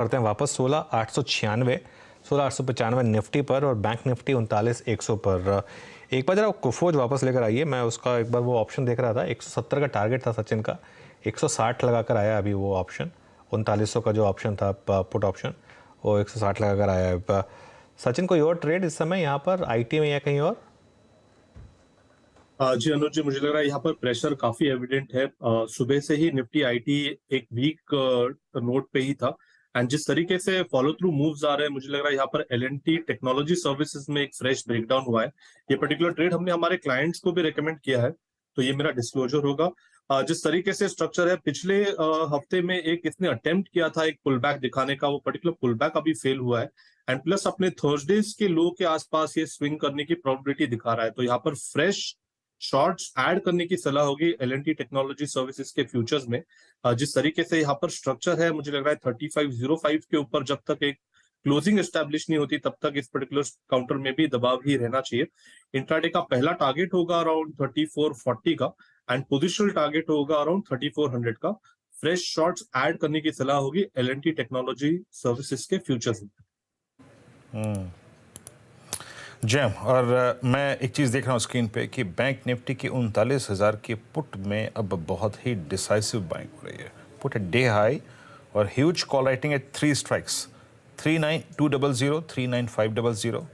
करते हैं वापस 16,896, 16,895 निफ्टी पर और बैंक निफ्टी 39,100 पर। एक बार जरा कुफोज वापस लेकर आइए, मैं उसका एक बार वो ऑप्शन देख रहा था, 170 का टारगेट था सचिन का, 160 लगाकर आया अभी वो ऑप्शन, 3900 का जो ऑप्शन था पुट ऑप्शन, वो 160 लगाकर आया है। सचिन कोई और ट्रेड इस समय यहाँ पर आईटी में या कहीं और? जी अनुज जी, मुझे लग रहा है यहाँ पर प्रेशर काफी एविडेंट है। सुबह से ही निफ्टी आईटी एक वीक नोट पे ही था एंड जिस तरीके से फॉलो थ्रू मूव्स आ रहे हैं, मुझे लग रहा है यहाँ पर एलएनटी टेक्नोलॉजी सर्विसेज में एक फ्रेश ब्रेकडाउन हुआ है। ये पर्टिकुलर ट्रेड हमने हमारे क्लाइंट्स को भी रेकमेंड किया है, तो ये मेरा डिस्क्लोजर होगा। जिस तरीके से स्ट्रक्चर है, पिछले हफ्ते में एक इसने अटेम्प्ट किया था एक पुल बैक दिखाने का, वो पर्टिकुलर पुल बैक अभी फेल हुआ है एंड प्लस अपने थर्सडेज के लो के आसपास ये स्विंग करने की प्रोबेबिलिटी दिखा रहा है। तो यहाँ पर फ्रेश शॉर्ट्स ऐड करने की सलाह होगी एलएनटी टेक्नोलॉजी सर्विसेज के फ्यूचर्स में। जिस तरीके से यहाँ पर स्ट्रक्चर है, मुझे लग रहा है 3505 के ऊपर जब तक एक क्लोजिंग एस्टैब्लिश नहीं होती तब तक इस पर्टिकुलर काउंटर में भी दबाव ही रहना चाहिए। इंट्राडे का पहला टारगेट होगा अराउंड 3440 का एंड पोजिशनल टारगेट होगा अराउंड 3400 का। फ्रेश शॉर्ट्स ऐड करने की सलाह होगी एलएनटी टेक्नोलॉजी सर्विसेज के फ्यूचर्स में। जैम, और मैं एक चीज़ देख रहा हूँ स्क्रीन पे कि बैंक निफ्टी की 39,000 की पुट में अब बहुत ही डिसाइसिव बाइंग हो रही है। पुट एट डे हाई और huge call writing at 3 strikes, 39,200, 39,500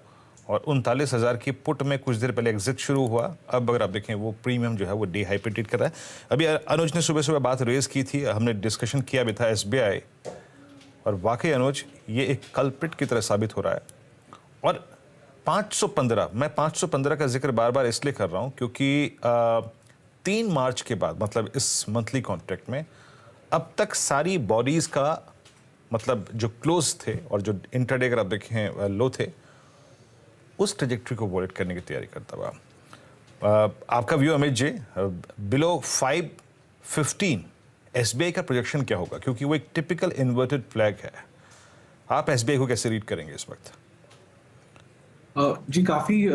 और 39,000 की पुट में कुछ देर पहले एग्जिट शुरू हुआ। अब अगर आप देखें वो प्रीमियम जो है वो डे हाई पे ट्रेड कर रहा है। अभी अनुज ने सुबह सुबह बात रेज की थी, हमने डिस्कशन किया भी था एसबीआई, और वाकई अनुज ये एक कल्प्रिट की तरह साबित हो रहा है। और 515, मैं 515 का जिक्र बार बार इसलिए कर रहा हूं क्योंकि 3 मार्च के बाद, मतलब इस मंथली कॉन्ट्रैक्ट में अब तक सारी बॉडीज का मतलब जो क्लोज थे और जो इंटरडे अगर आप देखें लो थे, उस ट्रेजेक्ट्री को वॉलेट करने की तैयारी करता हुआ। आपका view Amit ji, below 515 SBI का प्रोजेक्शन क्या होगा, क्योंकि वो एक टिपिकल इन्वर्टेड फ्लैग है। आप एसबीआई को कैसे रीड करेंगे इस वक्त? जी काफी